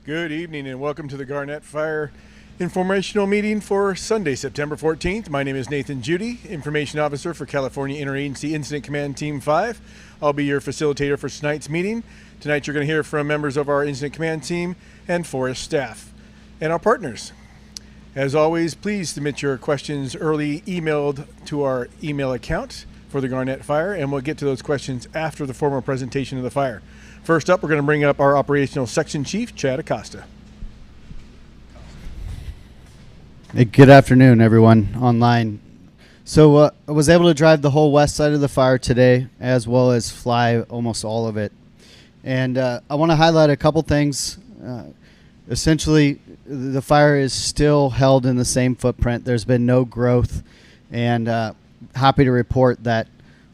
Good evening and welcome to the Garnet Fire informational meeting for Sunday, September 14th. My name is Nathan Judy, Information Officer for California Interagency Incident Command Team 5. I'll be your facilitator for tonight's meeting. Tonight you're going to hear from members of our Incident Command Team and Forest staff and our partners. As always, please submit your questions early emailed to our email account for the Garnet Fire, and we'll get to those questions after the formal presentation of the fire. First up, we're going to bring up our Operational Section Chief, Chad Acosta. Hey, good afternoon, everyone online. So I was able to drive the whole west side of the fire today, as well as fly almost all of it. And I want to highlight a couple things. Essentially, the fire is still held in the same footprint. There's been no growth, and happy to report that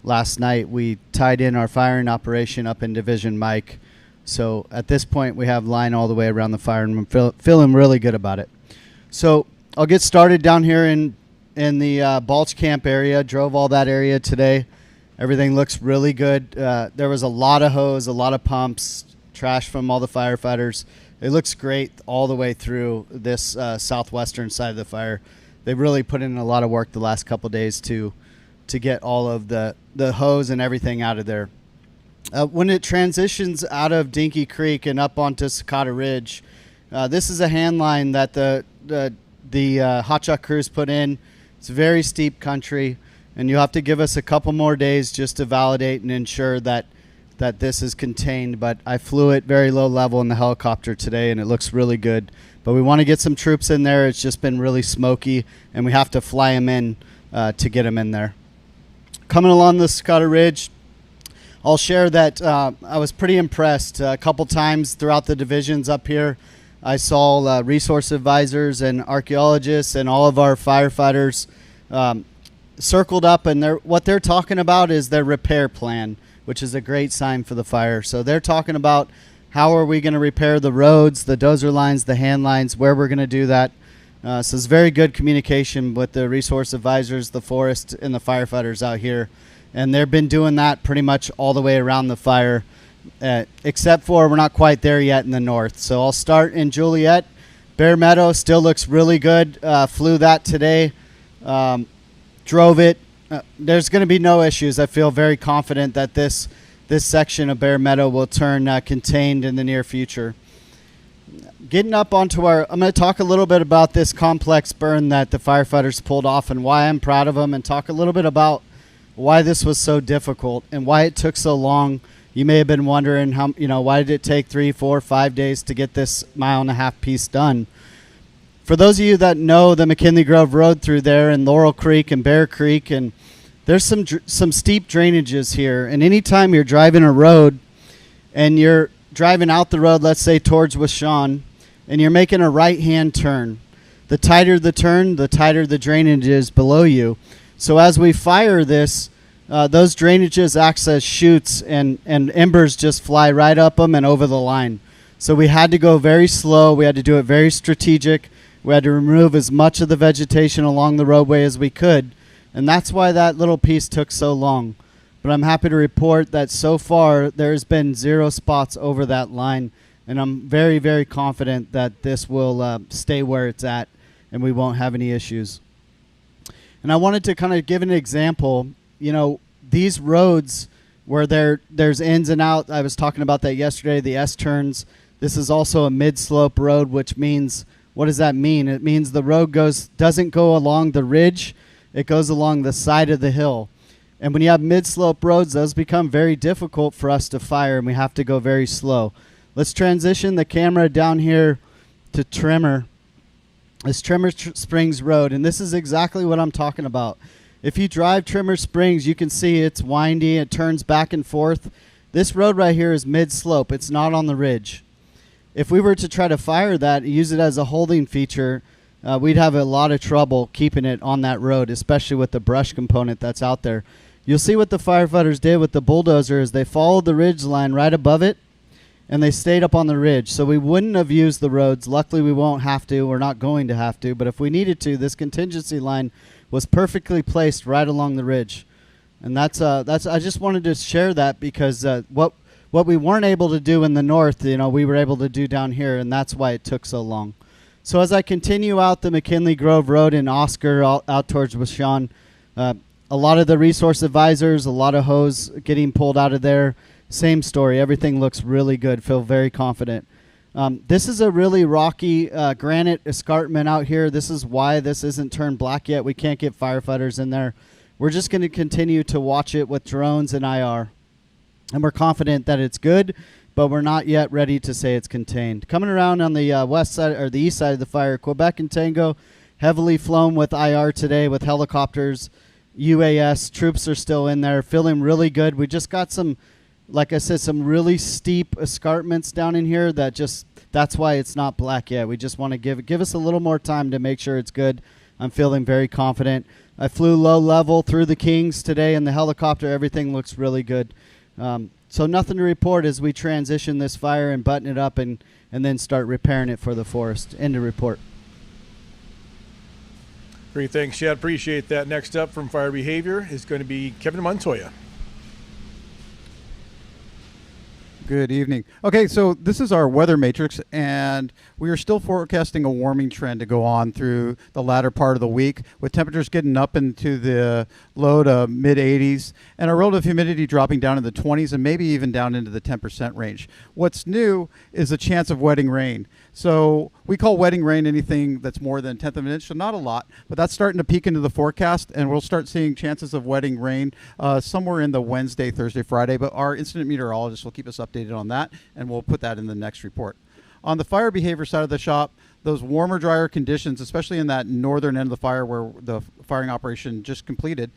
last night we tied in our firing operation up in Division Mike. So at this point we have line all the way around the fire, and I'm feeling really good about it. So I'll get started down here in the Balch Camp area. Drove all that area today. Everything looks really good. There was a lot of hose, a lot of pumps, trash from all the firefighters. It looks great all the way through this southwestern side of the fire. They've really put in a lot of work the last couple of days to get all of the hose and everything out of there. When it transitions out of Dinky Creek and up onto Cicada Ridge, this is a hand line that the hotshot crews put in. It's very steep country, and you have to give us a couple more days just to validate and ensure that this is contained. But I flew it very low level in the helicopter today, and it looks really good. But we want to get some troops in there. It's just been really smoky, and we have to fly them in to get them in there. Coming along the Cicada Ridge, I'll share that I was pretty impressed. A couple times throughout the divisions up here, I saw resource advisors and archaeologists and all of our firefighters circled up, and what they're talking about is their repair plan, which is a great sign for the fire. So they're talking about how are we going to repair the roads, the dozer lines, the hand lines, where we're going to do that. So it's very good communication with the resource advisors, the forest, and the firefighters out here. And they've been doing that pretty much all the way around the fire, except for we're not quite there yet in the north. So I'll start in Juliet. Bear Meadow still looks really good. Flew that today. Drove it. There's going to be no issues. I feel very confident that this section of Bear Meadow will turn contained in the near future. Getting up onto I'm going to talk a little bit about this complex burn that the firefighters pulled off and why I'm proud of them, and talk a little bit about why this was so difficult and why it took so long. You may have been wondering why did it take 3, 4, 5 days to get this 1.5 mile piece done. For those of you that know the McKinley Grove Road through there, and Laurel Creek and Bear Creek, and there's some steep drainages here, and anytime you're driving a road and you're driving out the road, let's say towards Washawn, and you're making a right-hand turn, the tighter the turn, the tighter the drainage is below you. So as we fire this, those drainages act as chutes, and embers just fly right up them and over the line. So we had to go very slow. We had to do it very strategic. We had to remove as much of the vegetation along the roadway as we could, and that's why that little piece took so long. But I'm happy to report that so far there's been 0 spots over that line, and I'm very, very confident that this will stay where it's at and we won't have any issues. And I wanted to kind of give an example. These roads where there's ins and out, I was talking about that yesterday, the S-turns. This is also a mid-slope road, which means, what does that mean? It means the road doesn't go along the ridge, it goes along the side of the hill. And when you have mid-slope roads, those become very difficult for us to fire, and we have to go very slow. Let's transition the camera down here to Trimmer. This Trimmer Springs Road, and this is exactly what I'm talking about. If you drive Trimmer Springs, you can see it's windy, it turns back and forth. This road right here is mid-slope. It's not on the ridge. If we were to try to fire that and use it as a holding feature, we'd have a lot of trouble keeping it on that road, especially with the brush component that's out there. You'll see what the firefighters did with the bulldozer is they followed the ridge line right above it, and they stayed up on the ridge. So we wouldn't have used the roads. Luckily, we won't have to. We're not going to have to. But if we needed to, this contingency line was perfectly placed right along the ridge. And that's I just wanted to share that because what what we weren't able to do in the north, we were able to do down here, and that's why it took so long. So as I continue out the McKinley Grove Road in Oscar out towards Washon, a lot of the resource advisors, a lot of hose getting pulled out of there. Same story. Everything looks really good. Feel very confident. This is a really rocky granite escarpment out here. This is why this isn't turned black yet. We can't get firefighters in there. We're just going to continue to watch it with drones and IR. And we're confident that it's good, but we're not yet ready to say it's contained. Coming around on the west side or the east side of the fire, Quebec and Tango heavily flown with IR today with helicopters, UAS. Troops are still in there, feeling really good. We just got some, like I said, some really steep escarpments down in here that's why it's not black yet. We just want to give us a little more time to make sure it's good. I'm feeling very confident. I flew low level through the Kings today in the helicopter. Everything looks really good. So nothing to report as we transition this fire and button it up and then start repairing it for the forest. End of report. Great, thanks, Chad. Appreciate that. Next up from Fire Behavior is going to be Kevin Montoya. Good evening. Okay, so this is our weather matrix, and we are still forecasting a warming trend to go on through the latter part of the week, with temperatures getting up into the low to mid 80s and our relative humidity dropping down in the 20s and maybe even down into the 10% range. What's new is a chance of wetting rain. So we call wetting rain anything that's more than a tenth of an inch, so not a lot, but that's starting to peek into the forecast, and we'll start seeing chances of wetting rain somewhere in the Wednesday, Thursday, Friday, but our incident meteorologist will keep us updated on that, and we'll put that in the next report. On the fire behavior side of the shop, those warmer, drier conditions, especially in that northern end of the fire where the firing operation just completed,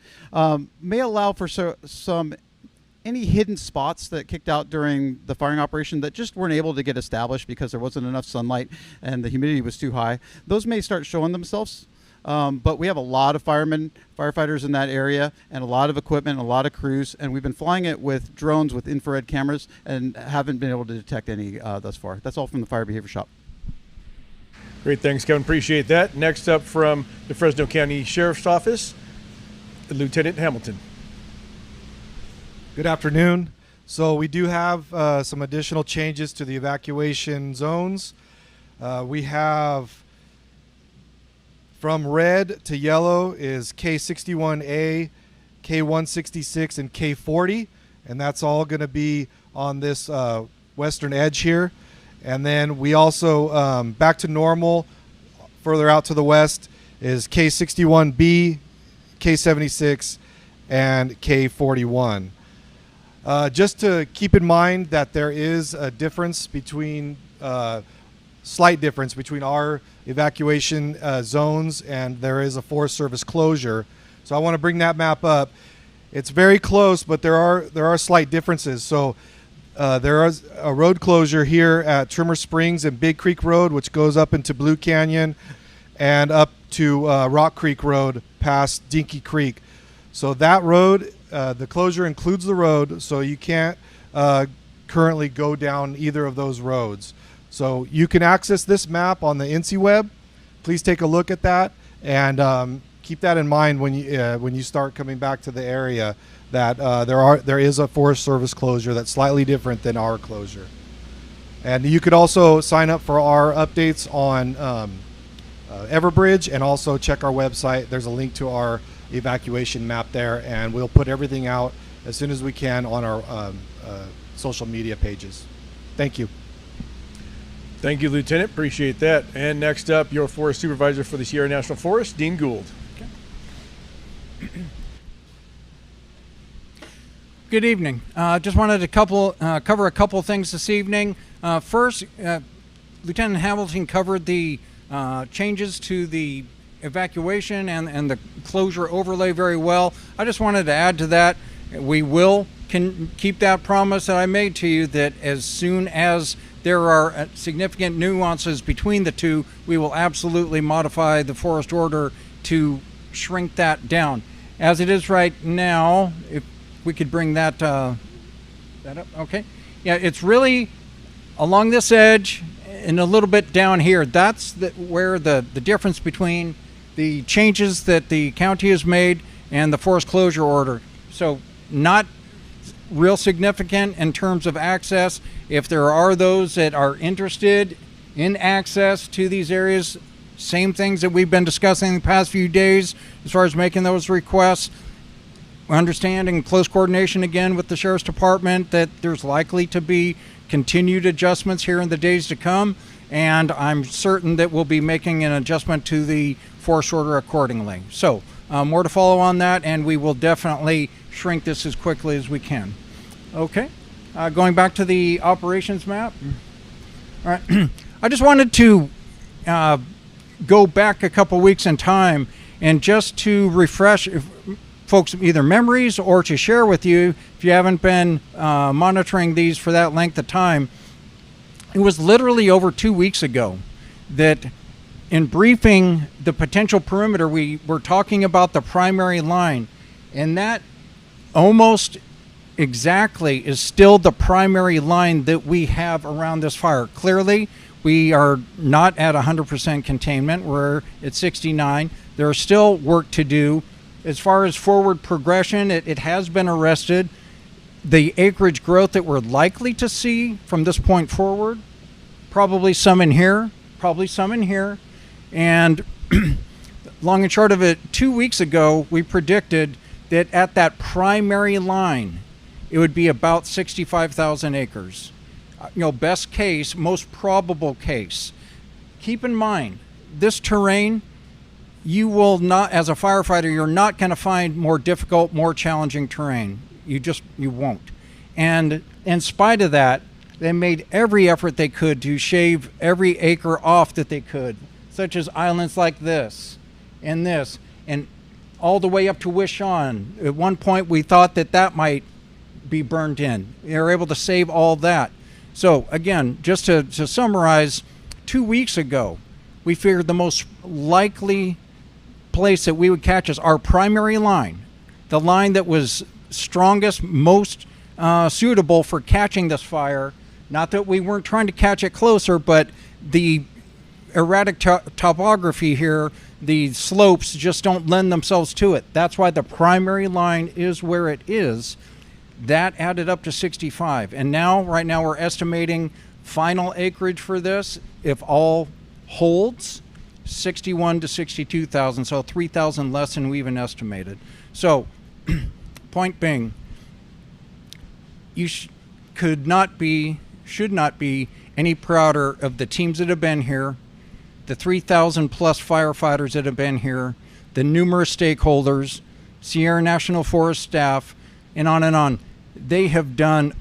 may allow for some any hidden spots that kicked out during the firing operation that just weren't able to get established because there wasn't enough sunlight and the humidity was too high. Those may start showing themselves, but we have a lot of firefighters in that area and a lot of equipment, a lot of crews, and we've been flying it with drones with infrared cameras and haven't been able to detect any thus far. That's all from the fire behavior shop. Great, thanks, Kevin. Appreciate that. Next up from the Fresno County Sheriff's Office, Lieutenant Hamilton. Good afternoon. So we do have some additional changes to the evacuation zones. We have from red to yellow is K61A, K166, and K40, and that's all going to be on this western edge here. And then we also, back to normal, further out to the west is K61B, K76, and K41. Just to keep in mind that there is a difference between, slight difference between our evacuation zones, and there is a Forest Service closure. So I want to bring that map up. It's very close, but there are slight differences. So there is a road closure here at Trimmer Springs and Big Creek Road, which goes up into Blue Canyon and up to Rock Creek Road past Dinky Creek. So that road, the closure includes the road, so you can't currently go down either of those roads. So you can access this map on the INSEE web. Please take a look at that and keep that in mind when you start coming back to the area, that there is a Forest Service closure that's slightly different than our closure. And you could also sign up for our updates on Everbridge, and also check our website. There's a link to our evacuation map there, and we'll put everything out as soon as we can on our social media pages. Thank you. Thank you, Lieutenant. Appreciate that. And next up, your Forest Supervisor for the Sierra National Forest, Dean Gould. Okay. Good evening. Just wanted to cover a couple things this evening. First, Lieutenant Hamilton covered the changes to the evacuation and the closure overlay very well. I just wanted to add to that, we can keep that promise that I made to you, that as soon as there are significant nuances between the two, we will absolutely modify the forest order to shrink that down. As it is right now, if we could bring that up, okay. Yeah, it's really along this edge and a little bit down here. That's where the difference between the changes that the county has made and the forest closure order. So not real significant in terms of access. If there are those that are interested in access to these areas, same things that we've been discussing in the past few days as far as making those requests. Understanding close coordination again with the Sheriff's Department that there's likely to be continued adjustments here in the days to come, and I'm certain that we'll be making an adjustment to the force order accordingly. So more to follow on that, and we will definitely shrink this as quickly as we can. Okay, going back to the operations map. All right, I just wanted to go back a couple weeks in time and just to refresh folks either memories or to share with you if you haven't been monitoring these for that length of time. It was literally over 2 weeks ago that in briefing the potential perimeter, we were talking about the primary line, and that almost exactly is still the primary line that we have around this fire. Clearly, we are not at 100% containment. We're at 69. There's still work to do. As far as forward progression, it has been arrested. The acreage growth that we're likely to see from this point forward, probably some in here, and long and short of it, 2 weeks ago, we predicted that at that primary line, it would be about 65,000 acres. Best case, most probable case. Keep in mind, this terrain, you will not, as a firefighter, you're not going to find more difficult, more challenging terrain. You won't. And in spite of that, they made every effort they could to shave every acre off that they could, such as islands like this, and all the way up to Wishon. At one point, we thought that might be burned in. They were able to save all that. So again, just to summarize, 2 weeks ago, we figured the most likely place that we would catch is our primary line, the line that was strongest, most suitable for catching this fire. Not that we weren't trying to catch it closer, but the erratic topography here, the slopes just don't lend themselves to it. That's why the primary line is where it is. That added up to 65. And right now we're estimating final acreage for this, if all holds, 61 to 62,000, so 3,000 less than we even estimated. So, point being, you should not be any prouder of the teams that have been here, the 3,000 plus firefighters that have been here, the numerous stakeholders, Sierra National Forest staff, and on and on. They have done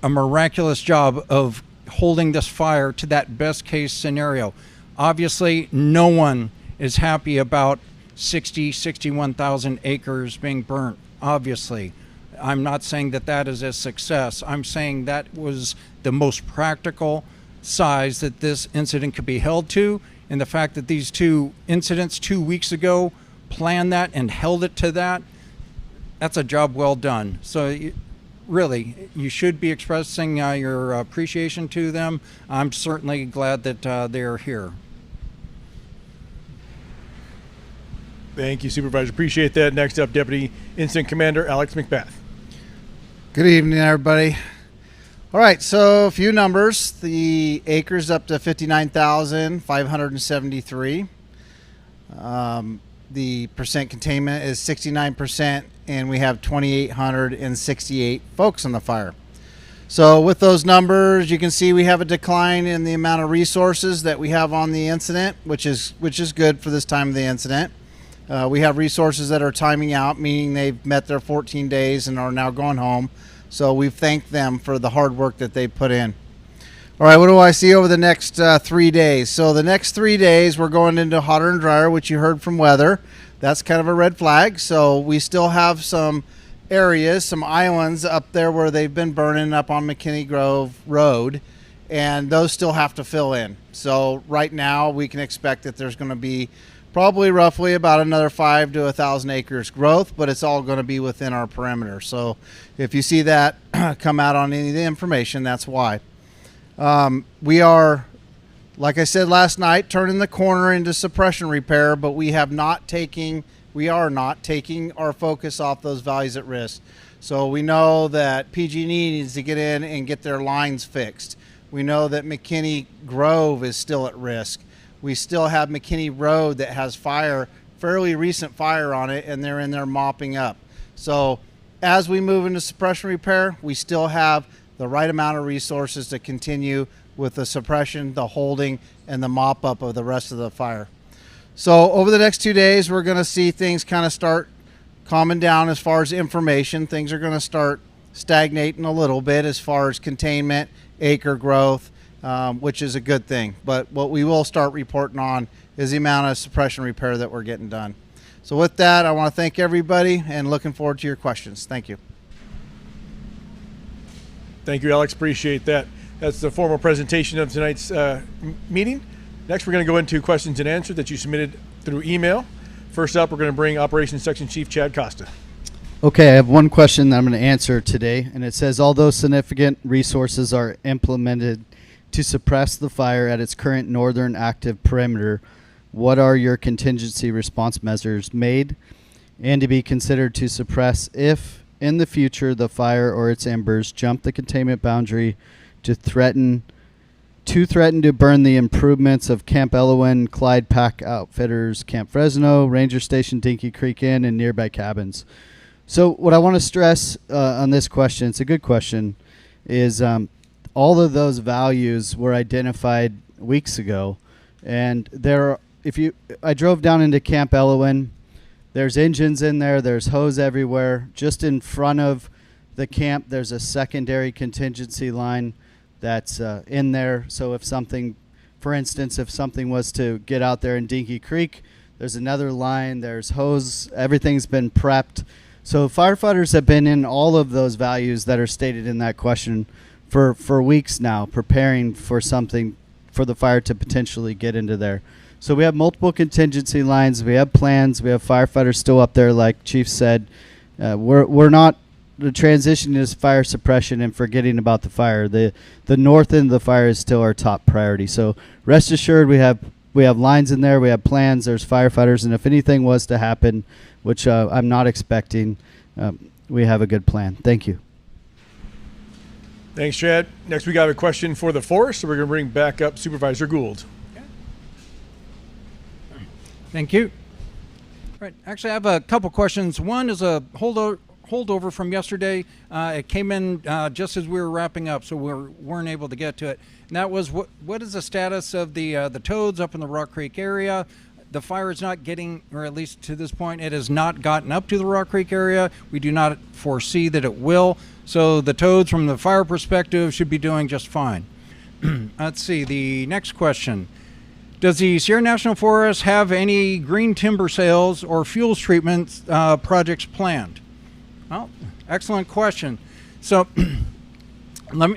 a miraculous job of holding this fire to that best case scenario. Obviously, no one is happy about 61,000 acres being burnt. Obviously, I'm not saying that is a success. I'm saying that was the most practical size that this incident could be held to, and the fact that these two incidents 2 weeks ago planned that and held it to that's a job well done. So really, you should be expressing your appreciation to them. I'm certainly glad that they're here. Thank you, Supervisor. Appreciate that. Next up, Deputy Incident Commander Alex McBath. Good evening, everybody. All right, so a few numbers. The acres up to 59,573. The percent containment is 69%, and we have 2,868 folks on the fire. So with those numbers, you can see we have a decline in the amount of resources that we have on the incident, which is good for this time of the incident. We have resources that are timing out, meaning they've met their 14 days and are now going home. So we've thanked them for the hard work that they put in. All right, what do I see over the next 3 days? So the next 3 days, we're going into hotter and drier, which you heard from weather. That's kind of a red flag. So we still have some areas, some islands up there where they've been burning up on McKinney Grove Road, and those still have to fill in. So right now, we can expect that there's going to be probably roughly about another 5 to 1,000 acres growth, but it's all going to be within our perimeter. So if you see that come out on any of the information, that's why. We are, like I said last night, turning the corner into suppression repair, but we have not taken we are not taking our focus off those values at risk. So we know that PG&E needs to get in and get their lines fixed. We know that McKinney Grove is still at risk. We still have McKinney Road that has fire, fairly recent fire on it, and they're in there mopping up. So as we move into suppression repair, we still have the right amount of resources to continue with the suppression, the holding, and the mop up of the rest of the fire. So over the next 2 days, we're going to see things kind of start calming down as far as information. Things are going to start stagnating a little bit as far as containment, acre growth, which is a good thing. But what we will start reporting on is the amount of suppression repair that we're getting done. So with that, I want to thank everybody and looking forward to your questions. Thank you. Thank you, Alex. Appreciate that. That's the formal presentation of tonight's meeting. Next, we're going to go into questions and answers that you submitted through email. First up, we're going to bring Operations Section Chief Chad Costa. Okay, I have one question that I'm going to answer today, and it says, although significant resources are implemented to suppress the fire at its current northern active perimeter, what are your contingency response measures made and to be considered to suppress if, in the future, the fire or its embers jump the containment boundary to threaten to burn the improvements of Camp Elowen, Clyde Pack Outfitters, Camp Fresno, Ranger Station Dinky Creek Inn, and nearby cabins? So what I want to stress on this question, it's a good question, is all of those values were identified weeks ago. And I drove down into Camp Elowen. There's engines in there. There's hose everywhere. Just in front of the camp, there's a secondary contingency line that's in there. So if something, for instance, if something was to get out there in Dinky Creek, there's another line. There's hose. Everything's been prepped. So firefighters have been in all of those values that are stated in that question for weeks now, preparing for something, for the fire to potentially get into there. So we have multiple contingency lines. We have plans. We have firefighters still up there, like Chief said. We're not the transition is fire suppression and forgetting about the fire. The north end of the fire is still our top priority. So rest assured, we have lines in there. We have plans. There's firefighters, and if anything was to happen, which I'm not expecting, we have a good plan. Thank you. Thanks, Chad. Next, we got a question for the force, so we're going to bring back up Supervisor Gould. Thank you. Right. Actually, I have a couple questions. One is a holdover from yesterday. It came in just as we were wrapping up, so we weren't able to get to it. And that was what is the status of the toads up in the Rock Creek area? The fire is not getting, or at least to this point, it has not gotten up to the Rock Creek area. We do not foresee that it will. So the toads, from the fire perspective, should be doing just fine. Let's see, the next question. Does the Sierra National Forest have any green timber sales or fuels treatment projects planned? Well, excellent question. So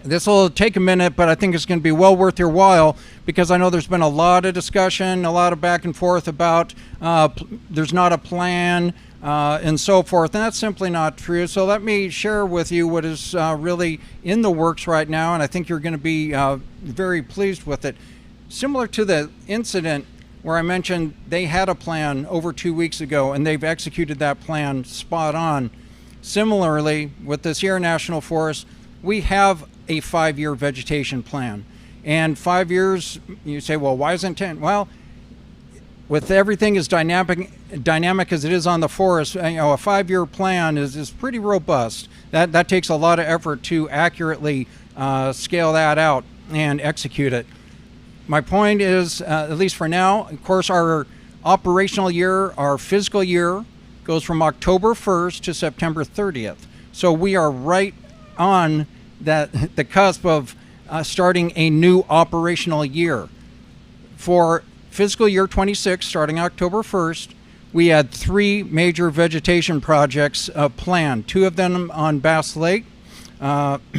this will take a minute, but I think it's going to be well worth your while, because I know there's been a lot of discussion, a lot of back and forth about there's not a plan and so forth, and that's simply not true. So let me share with you what is really in the works right now, and I think you're going to be very pleased with it. Similar to the incident where I mentioned they had a plan over 2 weeks ago, and they've executed that plan spot on. Similarly, with the Sierra National Forest, we have a 5-year vegetation plan. And 5 years, you say, well, why isn't 10? Well, with everything as dynamic as it is on the forest, a 5-year plan is pretty robust. That takes a lot of effort to accurately scale that out and execute it. My point is, at least for now, of course, our operational year, our fiscal year, goes from October 1st to September 30th. So we are right on the cusp of starting a new operational year. For fiscal year 26, starting October 1st, we had 3 major vegetation projects planned. 2 of them on Bass Lake,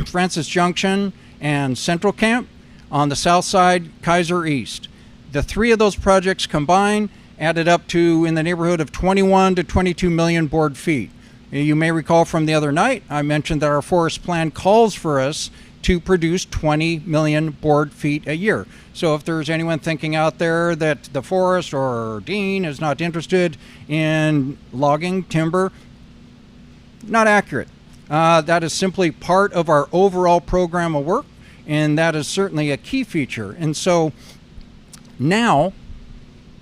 Francis Junction, and Central Camp. On the south side, Kaiser East. The 3 of those projects combined added up to in the neighborhood of 21 to 22 million board feet. You may recall from the other night, I mentioned that our forest plan calls for us to produce 20 million board feet a year. So if there's anyone thinking out there that the forest or Dean is not interested in logging timber, not accurate. That is simply part of our overall program of work, and that is certainly a key feature. And so now,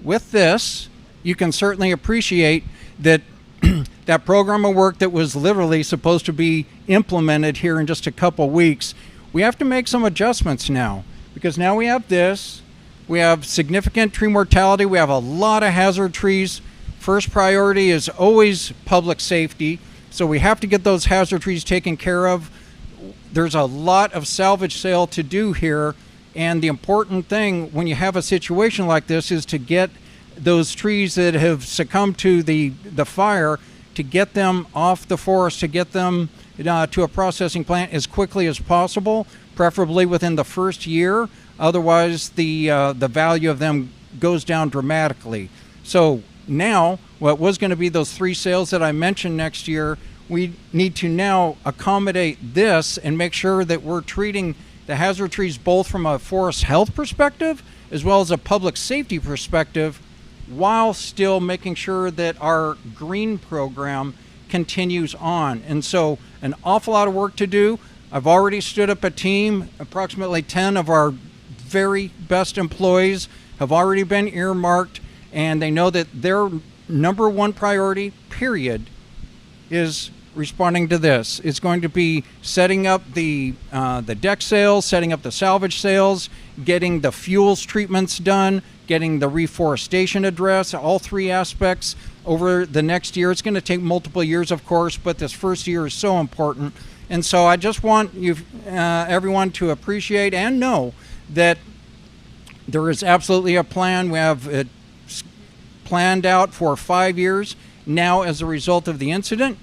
with this, you can certainly appreciate that that program of work that was literally supposed to be implemented here in just a couple weeks, we have to make some adjustments now, because now we have this, we have significant tree mortality, we have a lot of hazard trees. First priority is always public safety, so we have to get those hazard trees taken care of. There's a lot of salvage sale to do here, and the important thing when you have a situation like this is to get those trees that have succumbed to the fire, to get them off the forest, to get them to a processing plant as quickly as possible, preferably within the first year. Otherwise, the value of them goes down dramatically. So now, what was going to be those 3 sales that I mentioned next year, we need to now accommodate this and make sure that we're treating the hazard trees both from a forest health perspective as well as a public safety perspective, while still making sure that our green program continues on. And so an awful lot of work to do. I've already stood up a team. Approximately 10 of our very best employees have already been earmarked, and they know that their number one priority, period, is responding to this. It's going to be setting up the deck sales, setting up the salvage sales, getting the fuels treatments done, getting the reforestation addressed, all 3 aspects over the next year. It's going to take multiple years, of course, but this first year is so important. And so I just want you, everyone, to appreciate and know that there is absolutely a plan. We have it planned out for 5 years. Now, as a result of the incident,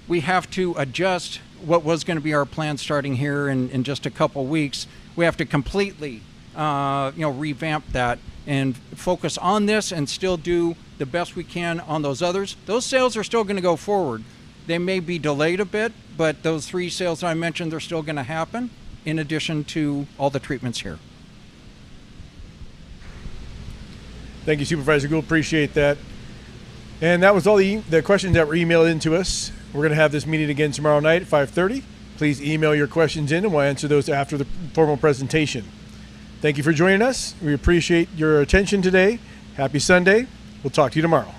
we have to adjust what was going to be our plan starting here in just a couple weeks. We have to completely revamp that and focus on this and still do the best we can on those others. Those sales are still going to go forward. They may be delayed a bit, but those 3 sales I mentioned, they're still going to happen in addition to all the treatments here. Thank you, Supervisor Gould. Appreciate that. And that was all the questions that were emailed in to us. We're going to have this meeting again tomorrow night at 5:30. Please email your questions in, and we'll answer those after the formal presentation. Thank you for joining us. We appreciate your attention today. Happy Sunday. We'll talk to you tomorrow.